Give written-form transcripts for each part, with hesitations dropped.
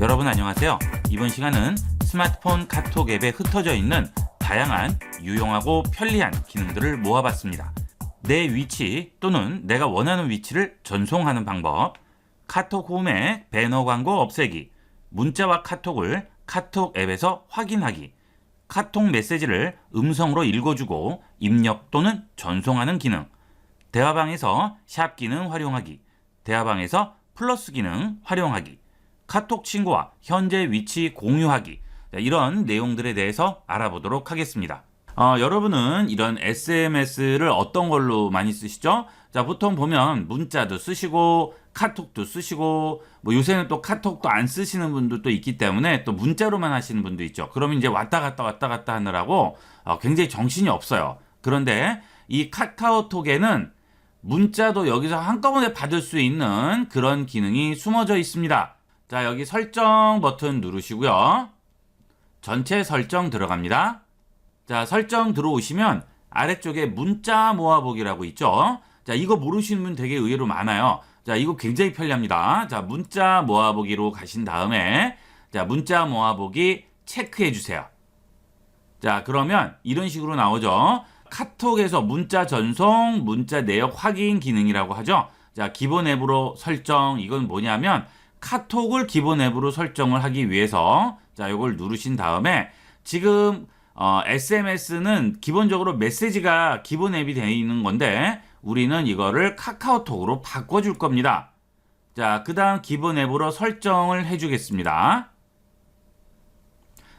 여러분 안녕하세요. 이번 시간은 스마트폰 카톡 앱에 흩어져 있는 다양한 유용하고 편리한 기능들을 모아봤습니다. 내 위치 또는 내가 원하는 위치를 전송하는 방법, 카톡 홈의 배너 광고 없애기, 문자와 카톡을 카톡 앱에서 확인하기, 카톡 메시지를 음성으로 읽어주고 입력 또는 전송하는 기능, 대화방에서 샵 기능 활용하기, 대화방에서 플러스 기능 활용하기, 카톡 친구와 현재 위치 공유하기, 이런 내용들에 대해서 알아보도록 하겠습니다. 여러분은 이런 SMS를 어떤 걸로 많이 쓰시죠? 자, 보통 보면 문자도 쓰시고 카톡도 쓰시고 뭐 요새는 또 카톡도 안 쓰시는 분들도 있기 때문에 또 문자로만 하시는 분도 있죠. 그러면 이제 왔다 갔다 하느라고 굉장히 정신이 없어요. 그런데 이 카카오톡에는 문자도 여기서 한꺼번에 받을 수 있는 그런 기능이 숨어져 있습니다. 자, 여기 설정 버튼 누르시고요. 전체 설정 들어갑니다. 자, 설정 들어오시면 아래쪽에 문자 모아보기라고 있죠. 자, 이거 모르시는 분 되게 의외로 많아요. 자, 이거 굉장히 편리합니다. 자, 문자 모아보기로 가신 다음에 자, 문자 모아보기 체크해 주세요. 자, 그러면 이런 식으로 나오죠. 카톡에서 문자 전송, 문자 내역 확인 기능이라고 하죠. 자, 기본 앱으로 설정, 이건 뭐냐면 카톡을 기본 앱으로 설정을 하기 위해서 자, 이걸 누르신 다음에 지금 SMS는 기본적으로 메시지가 기본 앱이 되어 있는 건데 우리는 이거를 카카오톡으로 바꿔줄 겁니다. 자, 그 다음 기본 앱으로 설정을 해주겠습니다.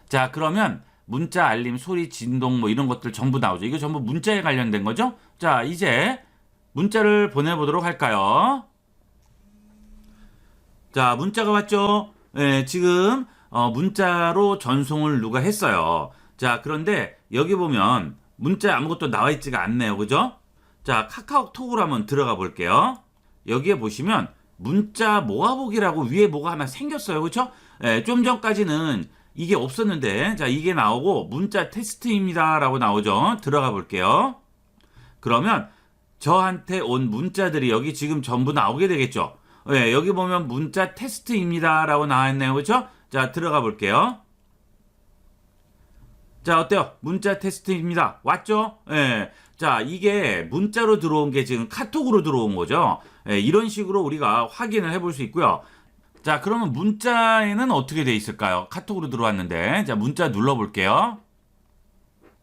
자, 그러면 문자 알림, 소리, 진동 뭐 이런 것들 전부 나오죠. 이거 전부 문자에 관련된 거죠. 자, 이제 문자를 보내보도록 할까요? 자, 문자가 왔죠? 네, 지금 문자로 전송을 누가 했어요. 자, 그런데 여기 보면 문자에 아무것도 나와 있지가 않네요. 그죠? 자, 카카오톡으로 한번 들어가 볼게요. 여기에 보시면 문자 모아보기라고 위에 뭐가 하나 생겼어요. 그렇죠? 네, 좀 전까지는 이게 없었는데 자, 이게 나오고 문자 테스트입니다 라고 나오죠. 들어가 볼게요. 그러면 저한테 온 문자들이 여기 지금 전부 나오게 되겠죠. 네, 여기 보면 문자 테스트입니다 라고 나와있네요. 그렇죠? 자, 들어가 볼게요. 자, 어때요? 문자 테스트입니다. 왔죠? 네. 자, 이게 문자로 들어온 게 지금 카톡으로 들어온 거죠. 네, 이런 식으로 우리가 확인을 해볼 수 있고요. 자, 그러면 문자에는 어떻게 돼 있을까요? 카톡으로 들어왔는데 자, 문자 눌러볼게요.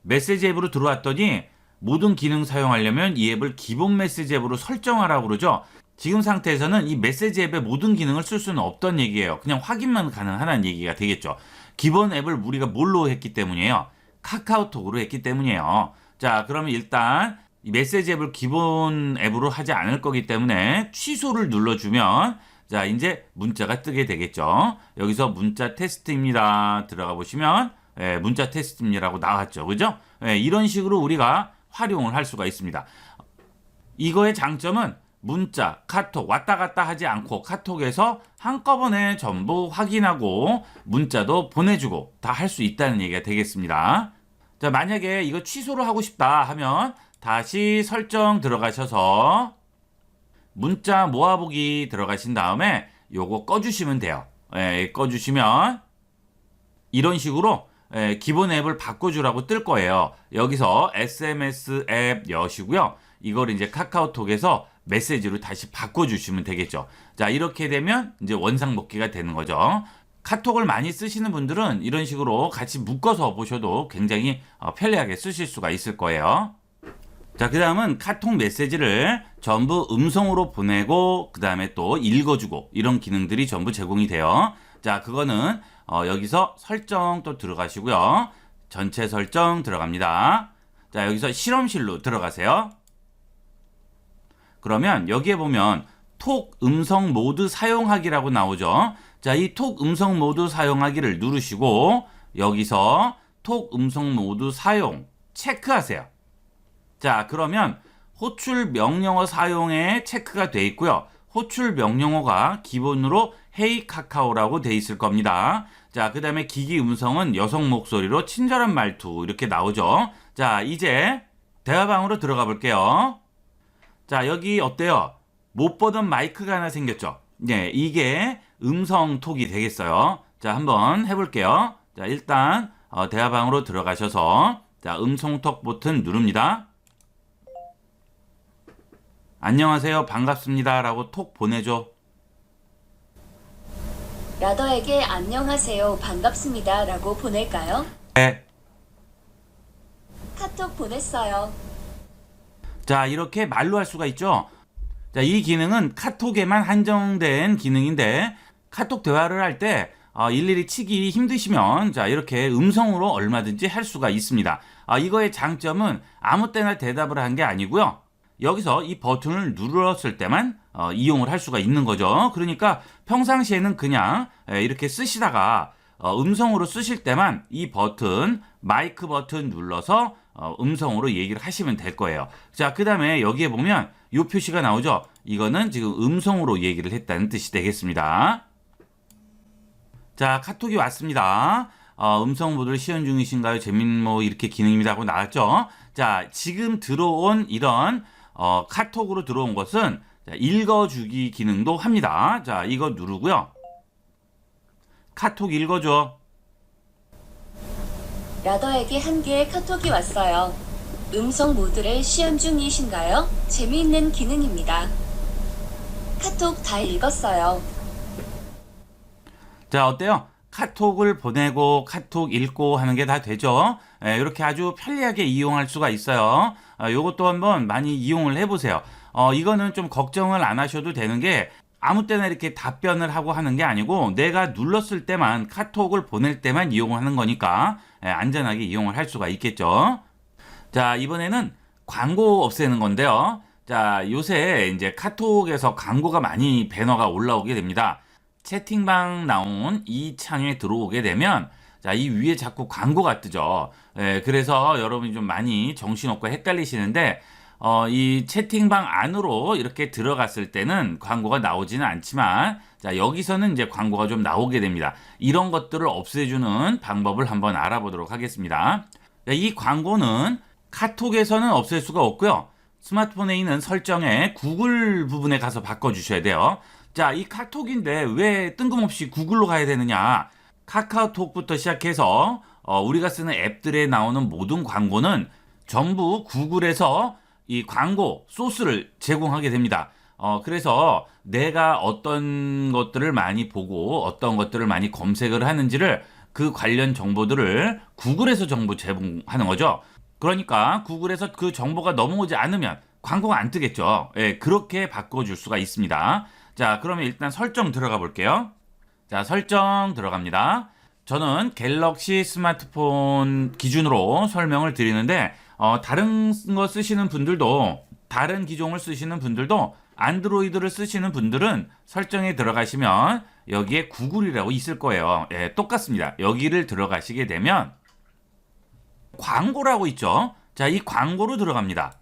메시지 앱으로 들어왔더니 모든 기능 사용하려면 이 앱을 기본 메시지 앱으로 설정하라고 그러죠. 지금 상태에서는 이 메시지 앱의 모든 기능을 쓸 수는 없던 얘기예요. 그냥 확인만 가능하다는 얘기가 되겠죠. 기본 앱을 우리가 뭘로 했기 때문이에요? 카카오톡으로 했기 때문이에요. 자, 그러면 일단 이 메시지 앱을 기본 앱으로 하지 않을 거기 때문에 취소를 눌러주면 자, 이제 문자가 뜨게 되겠죠. 여기서 문자 테스트입니다. 들어가 보시면 문자 테스트입니다라고 나왔죠. 그죠? 이런 식으로 우리가 활용을 할 수가 있습니다. 이거의 장점은 문자, 카톡 왔다 갔다 하지 않고 카톡에서 한꺼번에 전부 확인하고 문자도 보내주고 다 할 수 있다는 얘기가 되겠습니다. 자, 만약에 이거 취소를 하고 싶다 하면 다시 설정 들어가셔서 문자 모아보기 들어가신 다음에 요거 꺼주시면 돼요. 꺼주시면 이런 식으로 기본 앱을 바꿔주라고 뜰 거예요. 여기서 SMS 앱 여시고요. 이걸 이제 카카오톡에서 메시지로 다시 바꿔주시면 되겠죠. 자, 이렇게 되면 이제 원상복귀가 되는 거죠. 카톡을 많이 쓰시는 분들은 이런 식으로 같이 묶어서 보셔도 굉장히 편리하게 쓰실 수가 있을 거예요. 자, 그 다음은 카톡 메시지를 전부 음성으로 보내고 그 다음에 또 읽어주고 이런 기능들이 전부 제공이 돼요. 자, 그거는 여기서 설정 또 들어가시고요. 전체 설정 들어갑니다. 자, 여기서 실험실로 들어가세요. 그러면 여기에 보면 톡 음성 모드 사용하기라고 나오죠. 자, 이 톡 음성 모드 사용하기를 누르시고 여기서 톡 음성 모드 사용 체크하세요. 자, 그러면 호출 명령어 사용에 체크가 돼 있고요. 호출 명령어가 기본으로 헤이 카카오라고 돼 있을 겁니다. 자, 그 다음에 기기 음성은 여성 목소리로 친절한 말투 이렇게 나오죠. 자, 이제 대화방으로 들어가 볼게요. 자, 여기 어때요? 못 보던 마이크가 하나 생겼죠? 네, 이게 음성 톡이 되겠어요. 자, 한번 해볼게요. 자, 일단 대화방으로 들어가셔서 자, 음성톡 버튼 누릅니다. 안녕하세요, 반갑습니다 라고 톡 보내줘. 라더에게 안녕하세요, 반갑습니다 라고 보낼까요? 네. 카톡 보냈어요. 자, 이렇게 말로 할 수가 있죠. 자, 이 기능은 카톡에만 한정된 기능인데 카톡 대화를 할 때 일일이 치기 힘드시면 자, 이렇게 음성으로 얼마든지 할 수가 있습니다. 이거의 장점은 아무 때나 대답을 한 게 아니고요. 여기서 이 버튼을 눌렀을 때만 이용을 할 수가 있는 거죠. 그러니까 평상시에는 그냥 이렇게 쓰시다가 음성으로 쓰실 때만 이 버튼, 마이크 버튼 눌러서 음성으로 얘기를 하시면 될 거예요. 자, 그 다음에 여기에 보면 이 표시가 나오죠. 이거는 지금 음성으로 얘기를 했다는 뜻이 되겠습니다. 자, 카톡이 왔습니다. 음성 모드를 시연 중이신가요? 재민 뭐 이렇게 기능입니다 하고 나왔죠. 자, 지금 들어온 이런 카톡으로 들어온 것은 자, 읽어주기 기능도 합니다. 자, 이거 누르고요. 카톡 읽어줘. 라더에게 한 개의 카톡이 왔어요. 음성 모드를 시연 중이신가요? 재미있는 기능입니다. 카톡 다 읽었어요. 자, 어때요? 카톡을 보내고 카톡 읽고 하는 게 다 되죠. 이렇게 아주 편리하게 이용할 수가 있어요. 요것도 한번 많이 이용을 해보세요. 이거는 좀 걱정을 안 하셔도 되는 게 아무 때나 이렇게 답변을 하고 하는 게 아니고 내가 눌렀을 때만 카톡을 보낼 때만 이용하는 거니까 안전하게 이용을 할 수가 있겠죠. 자, 이번에는 광고 없애는 건데요. 자, 요새 이제 카톡에서 광고가 많이 배너가 올라오게 됩니다. 채팅방 나온 이 창에 들어오게 되면 자, 이 위에 자꾸 광고가 뜨죠. 그래서 여러분이 좀 많이 정신없고 헷갈리시는데 이 채팅방 안으로 이렇게 들어갔을 때는 광고가 나오지는 않지만 자, 여기서는 이제 광고가 좀 나오게 됩니다. 이런 것들을 없애주는 방법을 한번 알아보도록 하겠습니다. 자, 이 광고는 카톡에서는 없앨 수가 없고요. 스마트폰에 있는 설정에 구글 부분에 가서 바꿔주셔야 돼요. 자, 이 카톡인데 왜 뜬금없이 구글로 가야 되느냐? 카카오톡부터 시작해서 우리가 쓰는 앱들에 나오는 모든 광고는 전부 구글에서 이 광고 소스를 제공하게 됩니다. 그래서 내가 어떤 것들을 많이 보고 어떤 것들을 많이 검색을 하는지를 그 관련 정보들을 구글에서 정보 제공하는 거죠. 그러니까 구글에서 그 정보가 넘어오지 않으면 광고가 안 뜨겠죠. 그렇게 바꿔줄 수가 있습니다. 자, 그러면 일단 설정 들어가 볼게요. 자, 설정 들어갑니다. 저는 갤럭시 스마트폰 기준으로 설명을 드리는데 다른 거 쓰시는 분들도 다른 기종을 쓰시는 분들도 안드로이드를 쓰시는 분들은 설정에 들어가시면 여기에 구글이라고 있을 거예요. 똑같습니다. 여기를 들어가시게 되면 광고라고 있죠. 자, 이 광고로 들어갑니다.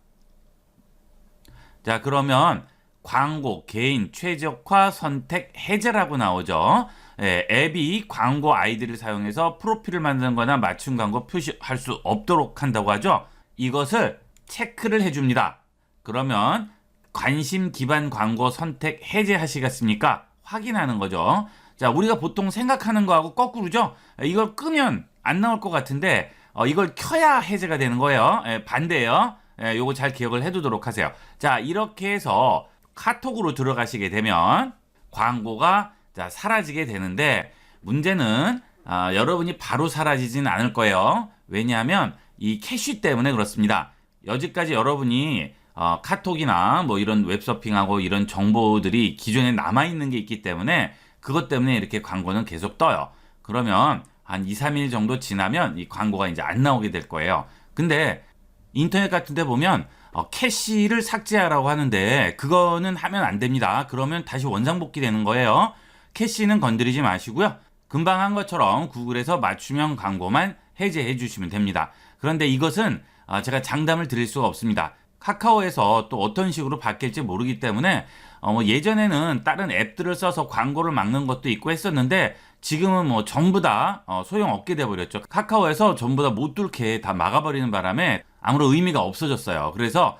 자, 그러면 광고, 개인, 최적화, 선택, 해제라고 나오죠. 앱이 광고 아이디를 사용해서 프로필을 만드는 거나 맞춤 광고 표시할 수 없도록 한다고 하죠. 이것을 체크를 해줍니다. 그러면 관심 기반 광고 선택 해제하시겠습니까? 확인하는 거죠. 자, 우리가 보통 생각하는 거하고 거꾸로죠. 이걸 끄면 안 나올 것 같은데 이걸 켜야 해제가 되는 거예요. 반대예요. 요거 잘 기억을 해두도록 하세요. 자, 이렇게 해서 카톡으로 들어가시게 되면 광고가 자, 사라지게 되는데 문제는 여러분이 바로 사라지진 않을 거예요. 왜냐하면 이 캐시 때문에 그렇습니다. 여지까지 여러분이 카톡이나 뭐 이런 웹서핑하고 이런 정보들이 기존에 남아있는 게 있기 때문에 그것 때문에 이렇게 광고는 계속 떠요. 그러면 한 2, 3일 정도 지나면 이 광고가 이제 안 나오게 될 거예요. 근데 인터넷 같은 데 보면 캐시를 삭제하라고 하는데 그거는 하면 안 됩니다. 그러면 다시 원상복귀 되는 거예요. 캐시는 건드리지 마시고요. 금방 한 것처럼 구글에서 맞춤형 광고만 해제해 주시면 됩니다. 그런데 이것은 제가 장담을 드릴 수가 없습니다. 카카오에서 또 어떤 식으로 바뀔지 모르기 때문에 뭐 예전에는 다른 앱들을 써서 광고를 막는 것도 있고 했었는데 지금은 뭐 전부 다 소용없게 돼버렸죠. 카카오에서 전부 다 못 뚫게 다 막아버리는 바람에 아무런 의미가 없어졌어요. 그래서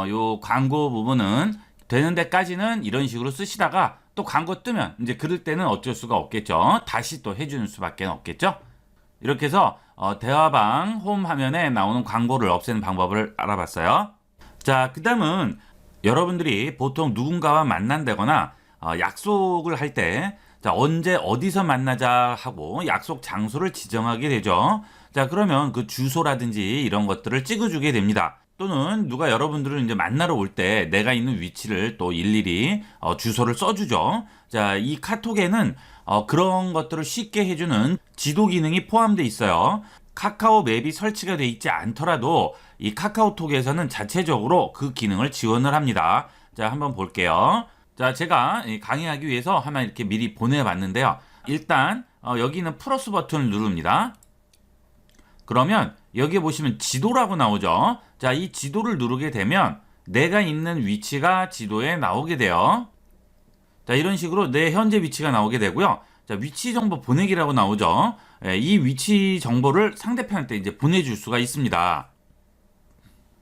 요 광고 부분은 되는 데까지는 이런 식으로 쓰시다가 또 광고 뜨면 이제 그럴 때는 어쩔 수가 없겠죠. 다시 또 해주는 수밖에 없겠죠. 이렇게 해서 대화방 홈 화면에 나오는 광고를 없애는 방법을 알아봤어요. 자, 그 다음은 여러분들이 보통 누군가와 만난다거나 약속을 할 때 언제 어디서 만나자 하고 약속 장소를 지정하게 되죠. 자, 그러면 그 주소라든지 이런 것들을 찍어주게 됩니다. 또는 누가 여러분들을 이제 만나러 올 때 내가 있는 위치를 또 일일이 주소를 써주죠. 자, 이 카톡에는 그런 것들을 쉽게 해주는 지도 기능이 포함되어 있어요. 카카오 맵이 설치가 되어 있지 않더라도 이 카카오톡에서는 자체적으로 그 기능을 지원을 합니다. 자, 한번 볼게요. 자, 제가 강의하기 위해서 하나 이렇게 미리 보내봤는데요. 일단 여기 있는 플러스 버튼을 누릅니다. 그러면 여기에 보시면 지도라고 나오죠. 자, 이 지도를 누르게 되면 내가 있는 위치가 지도에 나오게 돼요. 자, 이런 식으로 내 현재 위치가 나오게 되고요. 자, 위치 정보 보내기라고 나오죠. 이 위치 정보를 상대편한테 이제 보내줄 수가 있습니다.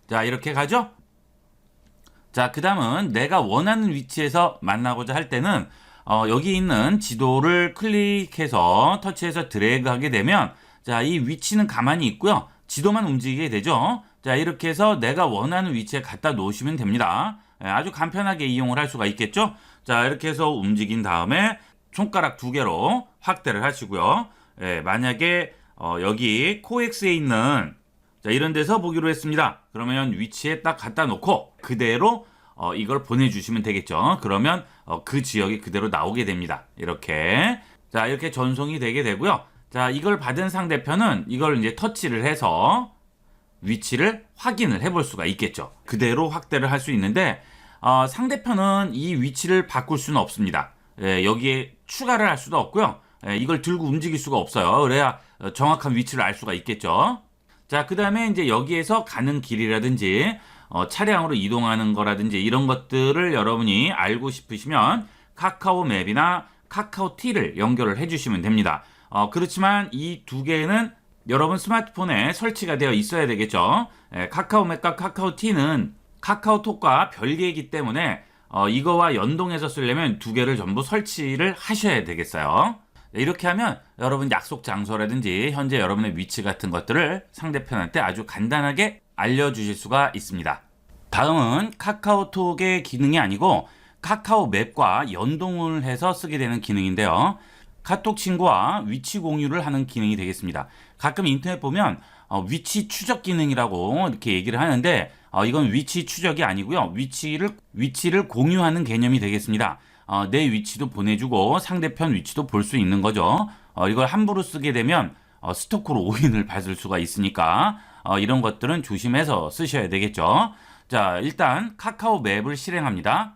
자, 이렇게 가죠. 자, 그 다음은 내가 원하는 위치에서 만나고자 할 때는 여기 있는 지도를 클릭해서 터치해서 드래그 하게 되면 자, 이 위치는 가만히 있고요. 지도만 움직이게 되죠. 자, 이렇게 해서 내가 원하는 위치에 갖다 놓으시면 됩니다. 아주 간편하게 이용을 할 수가 있겠죠. 자, 이렇게 해서 움직인 다음에 손가락 2개로 확대를 하시고요. 만약에 여기 코엑스에 있는 자, 이런 데서 보기로 했습니다. 그러면 위치에 딱 갖다 놓고 그대로 이걸 보내주시면 되겠죠. 그러면 그 지역이 그대로 나오게 됩니다. 이렇게. 자, 이렇게 전송이 되게 되고요. 자, 이걸 받은 상대편은 이걸 이제 터치를 해서 위치를 확인을 해볼 수가 있겠죠. 그대로 확대를 할 수 있는데 상대편은 이 위치를 바꿀 수는 없습니다. 여기에 추가를 할 수도 없고요. 이걸 들고 움직일 수가 없어요. 그래야 정확한 위치를 알 수가 있겠죠. 자, 그 다음에 이제 여기에서 가는 길이라든지 차량으로 이동하는 거라든지 이런 것들을 여러분이 알고 싶으시면 카카오 맵이나 카카오 T를 연결을 해주시면 됩니다. 그렇지만 이 2개는 여러분 스마트폰에 설치가 되어 있어야 되겠죠. 카카오 맵과 카카오 T는 카카오톡과 별개이기 때문에 이거와 연동해서 쓰려면 2개를 전부 설치를 하셔야 되겠어요. 이렇게 하면 여러분 약속 장소라든지 현재 여러분의 위치 같은 것들을 상대편한테 아주 간단하게 알려주실 수가 있습니다. 다음은 카카오톡의 기능이 아니고 카카오 맵과 연동을 해서 쓰게 되는 기능인데요. 카톡 친구와 위치 공유를 하는 기능이 되겠습니다. 가끔 인터넷 보면 위치 추적 기능이라고 이렇게 얘기를 하는데 이건 위치 추적이 아니고요. 위치를 공유하는 개념이 되겠습니다. 내 위치도 보내주고 상대편 위치도 볼 수 있는 거죠. 이걸 함부로 쓰게 되면 스토커로 오인을 받을 수가 있으니까 이런 것들은 조심해서 쓰셔야 되겠죠. 자, 일단 카카오 맵을 실행합니다.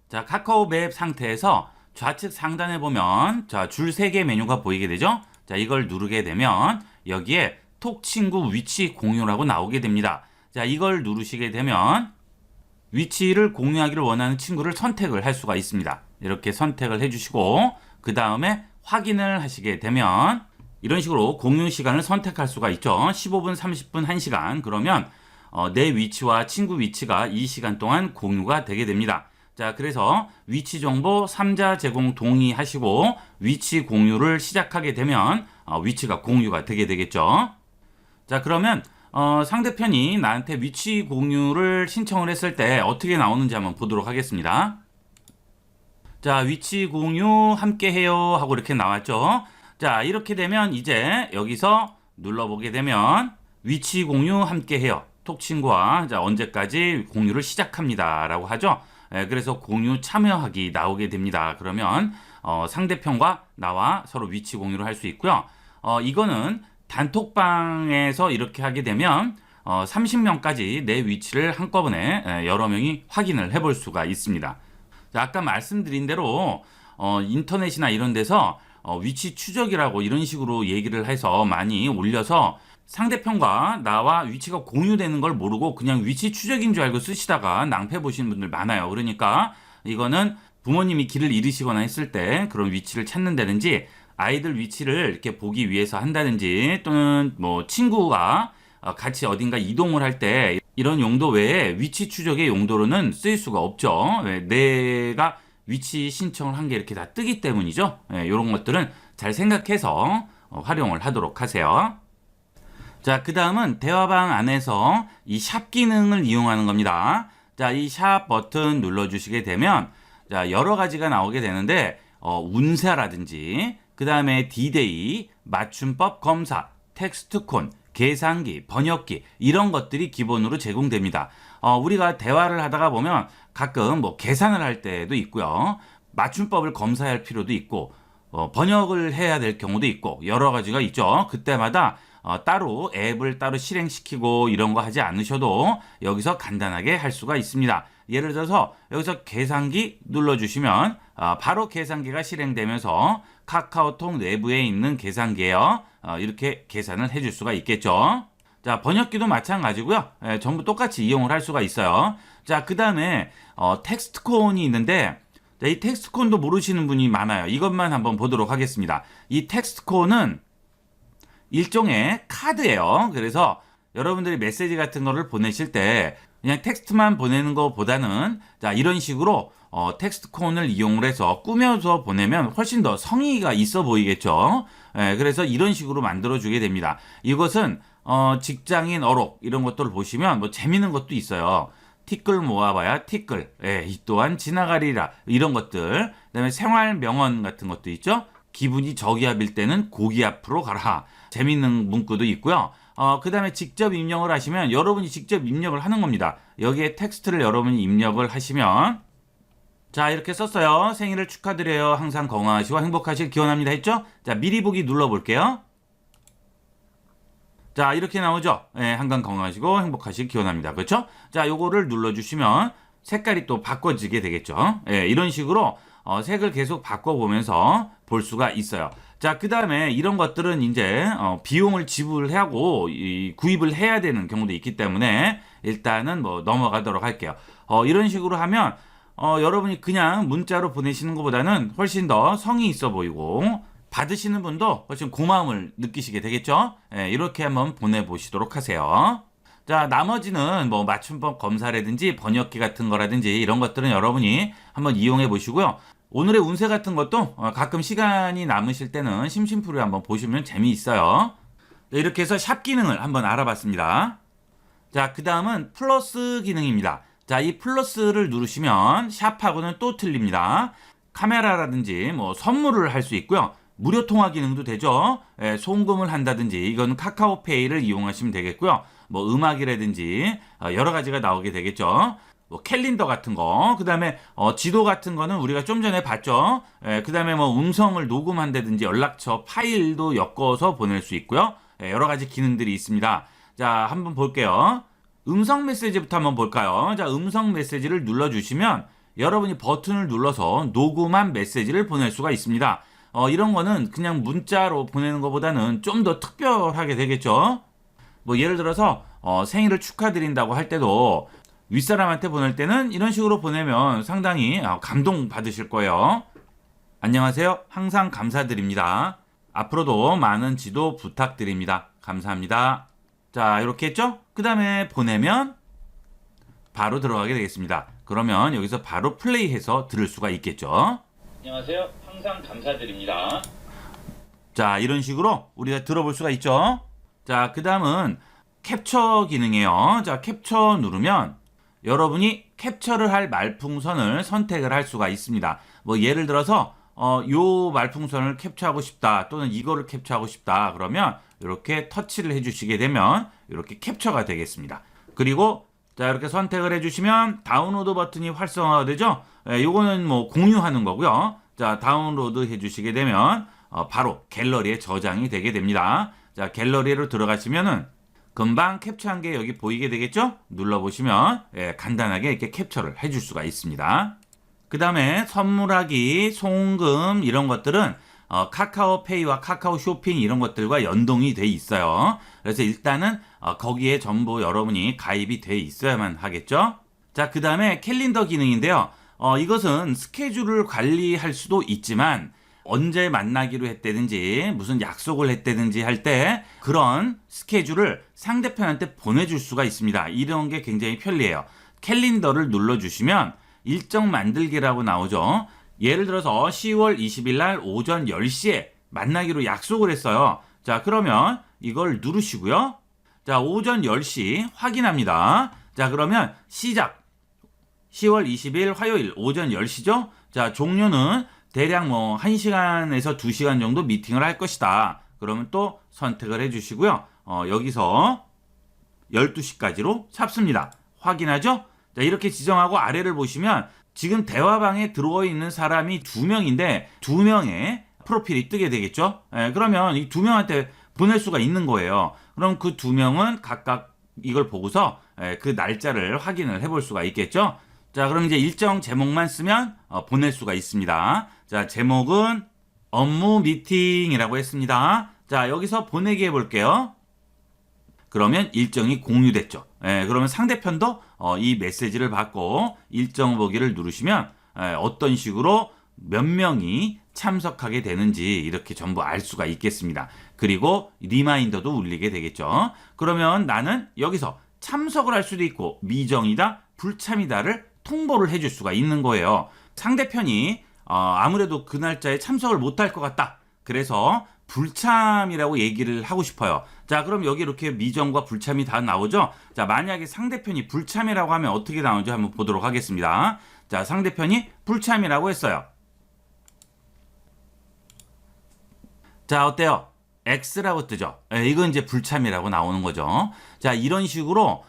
자, 카카오 맵 상태에서 좌측 상단에 보면 자, 줄 3개 메뉴가 보이게 되죠. 자, 이걸 누르게 되면 여기에 톡 친구 위치 공유라고 나오게 됩니다. 자, 이걸 누르시게 되면 위치를 공유하기를 원하는 친구를 선택을 할 수가 있습니다. 이렇게 선택을 해주시고 그 다음에 확인을 하시게 되면 이런 식으로 공유 시간을 선택할 수가 있죠. 15분, 30분, 1시간. 그러면 내 위치와 친구 위치가 이 시간 동안 공유가 되게 됩니다. 자, 그래서 위치 정보 3자 제공 동의하시고 위치 공유를 시작하게 되면 위치가 공유가 되게 되겠죠. 자, 그러면 상대편이 나한테 위치 공유를 신청을 했을 때 어떻게 나오는지 한번 보도록 하겠습니다. 자, 위치 공유 함께 해요 하고 이렇게 나왔죠. 자, 이렇게 되면 이제 여기서 눌러보게 되면 위치 공유 함께 해요. 톡 친구와 자, 언제까지 공유를 시작합니다 라고 하죠. 그래서 공유 참여하기 나오게 됩니다. 그러면 상대편과 나와 서로 위치 공유를 할 수 있고요. 이거는 단톡방에서 이렇게 하게 되면 30명까지 내 위치를 한꺼번에 여러 명이 확인을 해볼 수가 있습니다. 자, 아까 말씀드린 대로 인터넷이나 이런 데서 위치 추적이라고 이런 식으로 얘기를 해서 많이 올려서 상대편과 나와 위치가 공유되는 걸 모르고 그냥 위치 추적인 줄 알고 쓰시다가 낭패 보시는 분들 많아요. 그러니까 이거는 부모님이 길을 잃으시거나 했을 때 그런 위치를 찾는다든지 아이들 위치를 이렇게 보기 위해서 한다든지 또는 뭐 친구가 같이 어딘가 이동을 할 때 이런 용도 외에 위치 추적의 용도로는 쓰일 수가 없죠. 내가 위치 신청을 한 게 이렇게 다 뜨기 때문이죠. 이런 것들은 잘 생각해서 활용을 하도록 하세요. 자, 그 다음은 대화방 안에서 이 샵 기능을 이용하는 겁니다. 자, 이 샵 버튼 눌러주시게 되면 자, 여러 가지가 나오게 되는데 운세라든지 그 다음에 디데이, 맞춤법 검사, 텍스트콘, 계산기, 번역기 이런 것들이 기본으로 제공됩니다. 우리가 대화를 하다가 보면 가끔 뭐 계산을 할 때도 있고요. 맞춤법을 검사할 필요도 있고 번역을 해야 될 경우도 있고 여러 가지가 있죠. 그때마다 따로 앱을 따로 실행시키고 이런 거 하지 않으셔도 여기서 간단하게 할 수가 있습니다. 예를 들어서 여기서 계산기 눌러주시면 바로 계산기가 실행되면서 카카오톡 내부에 있는 계산기에요. 이렇게 계산을 해줄 수가 있겠죠. 자, 번역기도 마찬가지고요. 전부 똑같이 이용을 할 수가 있어요. 자, 그 다음에 텍스트콘이 있는데 자, 이 텍스트콘도 모르시는 분이 많아요. 이것만 한번 보도록 하겠습니다. 이 텍스트콘은 일종의 카드예요. 그래서 여러분들이 메시지 같은 거를 보내실 때 그냥 텍스트만 보내는 것보다는 자, 이런 식으로 텍스트콘을 이용을 해서 꾸며서 보내면 훨씬 더 성의가 있어 보이겠죠. 그래서 이런 식으로 만들어 주게 됩니다. 이것은 직장인 어록 이런 것들을 보시면 뭐 재밌는 것도 있어요. 티끌 모아봐야 티끌, 이 또한 지나가리라 이런 것들. 그다음에 생활 명언 같은 것도 있죠. 기분이 저기압일 때는 고기 앞으로 가라. 재밌는 문구도 있고요. 그 다음에 직접 입력을 하시면 여러분이 직접 입력을 하는 겁니다. 여기에 텍스트를 여러분이 입력을 하시면 자, 이렇게 썼어요. 생일을 축하드려요. 항상 건강하시고 행복하시길 기원합니다 했죠? 자, 미리 보기 눌러볼게요. 자, 이렇게 나오죠? 항상 건강하시고 행복하시길 기원합니다. 그렇죠? 자, 요거를 눌러주시면 색깔이 또 바꿔지게 되겠죠? 이런 식으로 색을 계속 바꿔보면서 볼 수가 있어요. 자, 그 다음에 이런 것들은 이제 비용을 지불하고 구입을 해야 되는 경우도 있기 때문에 일단은 뭐 넘어가도록 할게요. 이런 식으로 하면 여러분이 그냥 문자로 보내시는 것보다는 훨씬 더 성의 있어 보이고 받으시는 분도 훨씬 고마움을 느끼시게 되겠죠. 이렇게 한번 보내보시도록 하세요. 자, 나머지는 뭐 맞춤법 검사라든지 번역기 같은 거라든지 이런 것들은 여러분이 한번 이용해 보시고요. 오늘의 운세 같은 것도 가끔 시간이 남으실 때는 심심풀이 한번 보시면 재미있어요. 이렇게 해서 샵 기능을 한번 알아봤습니다. 자, 그 다음은 플러스 기능입니다. 자, 이 플러스를 누르시면 샵하고는 또 틀립니다. 카메라라든지 뭐 선물을 할 수 있고요. 무료 통화 기능도 되죠. 송금을 한다든지 이건 카카오페이를 이용하시면 되겠고요. 뭐 음악이라든지 여러 가지가 나오게 되겠죠. 뭐 캘린더 같은 거, 그 다음에 지도 같은 거는 우리가 좀 전에 봤죠. 그 다음에 뭐 음성을 녹음한다든지 연락처 파일도 엮어서 보낼 수 있고요. 여러 가지 기능들이 있습니다. 자, 한번 볼게요. 음성 메시지부터 한번 볼까요? 자, 음성 메시지를 눌러주시면 여러분이 버튼을 눌러서 녹음한 메시지를 보낼 수가 있습니다. 이런 거는 그냥 문자로 보내는 것보다는 좀 더 특별하게 되겠죠. 뭐 예를 들어서 생일을 축하드린다고 할 때도 윗사람한테 보낼 때는 이런 식으로 보내면 상당히 감동 받으실 거예요. 안녕하세요. 항상 감사드립니다. 앞으로도 많은 지도 부탁드립니다. 감사합니다. 자, 이렇게 했죠? 그 다음에 보내면 바로 들어가게 되겠습니다. 그러면 여기서 바로 플레이해서 들을 수가 있겠죠. 안녕하세요. 항상 감사드립니다. 자, 이런 식으로 우리가 들어볼 수가 있죠. 자, 그 다음은 캡처 기능이에요. 자, 캡처 누르면 여러분이 캡처를 할 말풍선을 선택을 할 수가 있습니다. 뭐 예를 들어서 요 말풍선을 캡처하고 싶다 또는 이거를 capture하고 싶다 그러면 이렇게 터치를 해주시게 되면 이렇게 캡처가 되겠습니다. 그리고 자, 이렇게 선택을 해주시면 다운로드 버튼이 활성화가 되죠. 요거는 뭐 공유하는 거고요. 자, 다운로드 해주시게 되면 바로 갤러리에 저장이 되게 됩니다. 자, 갤러리로 들어가시면은 금방 캡처한 게 여기 보이게 되겠죠? 눌러보시면 간단하게 이렇게 캡처를 해줄 수가 있습니다. 그 다음에 선물하기, 송금 이런 것들은 카카오페이와 카카오 쇼핑 이런 것들과 연동이 돼 있어요. 그래서 일단은 거기에 전부 여러분이 가입이 돼 있어야만 하겠죠. 자, 그 다음에 캘린더 기능인데요. 이것은 스케줄을 관리할 수도 있지만 언제 만나기로 했다든지 무슨 약속을 했다든지 할 때 그런 스케줄을 상대편한테 보내줄 수가 있습니다. 이런 게 굉장히 편리해요. 캘린더를 눌러주시면 일정 만들기라고 나오죠. 예를 들어서 10월 20일 날 오전 10시에 만나기로 약속을 했어요. 자, 그러면 이걸 누르시고요. 자, 오전 10시 확인합니다. 자, 그러면 시작. 10월 20일 화요일 오전 10시죠? 자, 종료는 대략 뭐 1시간에서 2시간 정도 미팅을 할 것이다. 그러면 또 선택을 해주시고요. 여기서 12시까지로 잡습니다. 확인하죠? 자, 이렇게 지정하고 아래를 보시면 지금 대화방에 들어와 있는 사람이 2명인데 2명의 프로필이 뜨게 되겠죠? 그러면 이 2명한테 보낼 수가 있는 거예요. 그럼 그 2명은 각각 이걸 보고서 그 날짜를 확인을 해볼 수가 있겠죠? 자, 그럼 이제 일정 제목만 쓰면 보낼 수가 있습니다. 자, 제목은 업무 미팅이라고 했습니다. 자, 여기서 보내기 해볼게요. 그러면 일정이 공유됐죠. 그러면 상대편도 이 메시지를 받고 일정 보기를 누르시면 어떤 식으로 몇 명이 참석하게 되는지 이렇게 전부 알 수가 있겠습니다. 그리고 리마인더도 울리게 되겠죠. 그러면 나는 여기서 참석을 할 수도 있고 미정이다, 불참이다를 통보를 해줄 수가 있는 거예요. 상대편이 아무래도 그 날짜에 참석을 못할 것 같다. 그래서 불참이라고 얘기를 하고 싶어요. 자, 그럼 여기 이렇게 미정과 불참이 다 나오죠? 자, 만약에 상대편이 불참이라고 하면 어떻게 나오는지 한번 보도록 하겠습니다. 자, 상대편이 불참이라고 했어요. 자, 어때요? X라고 뜨죠? 이건 이제 불참이라고 나오는 거죠. 자, 이런 식으로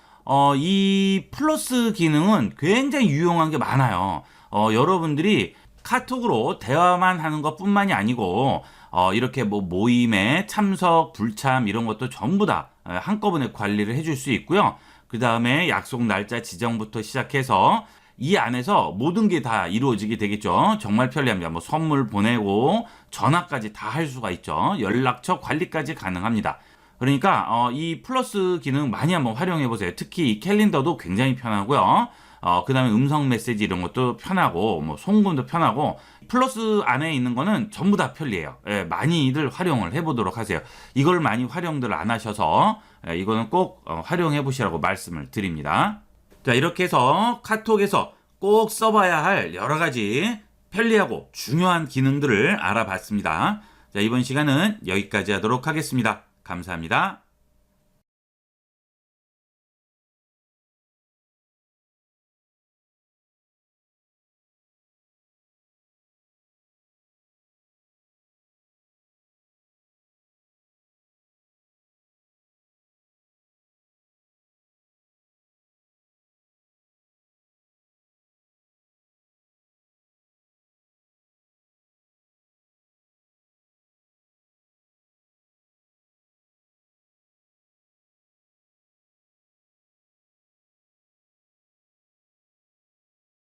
이 플러스 기능은 굉장히 유용한 게 많아요. 여러분들이 카톡으로 대화만 하는 것뿐만이 아니고 이렇게 뭐 모임에 참석, 불참 이런 것도 전부 다 한꺼번에 관리를 해줄 수 있고요. 그 다음에 약속 날짜 지정부터 시작해서 이 안에서 모든 게 다 이루어지게 되겠죠. 정말 편리합니다. 뭐 선물 보내고 전화까지 다 할 수가 있죠. 연락처 관리까지 가능합니다. 그러니까 이 플러스 기능 많이 한번 활용해 보세요. 특히 이 캘린더도 굉장히 편하고요. 그 다음에 음성 메시지 이런 것도 편하고 뭐 송금도 편하고 플러스 안에 있는 거는 전부 다 편리해요. 많이들 활용을 해보도록 하세요. 이걸 많이 활용들 안 하셔서 이거는 꼭 활용해 보시라고 말씀을 드립니다. 자, 이렇게 해서 카톡에서 꼭 써봐야 할 여러 가지 편리하고 중요한 기능들을 알아봤습니다. 자, 이번 시간은 여기까지 하도록 하겠습니다. 감사합니다.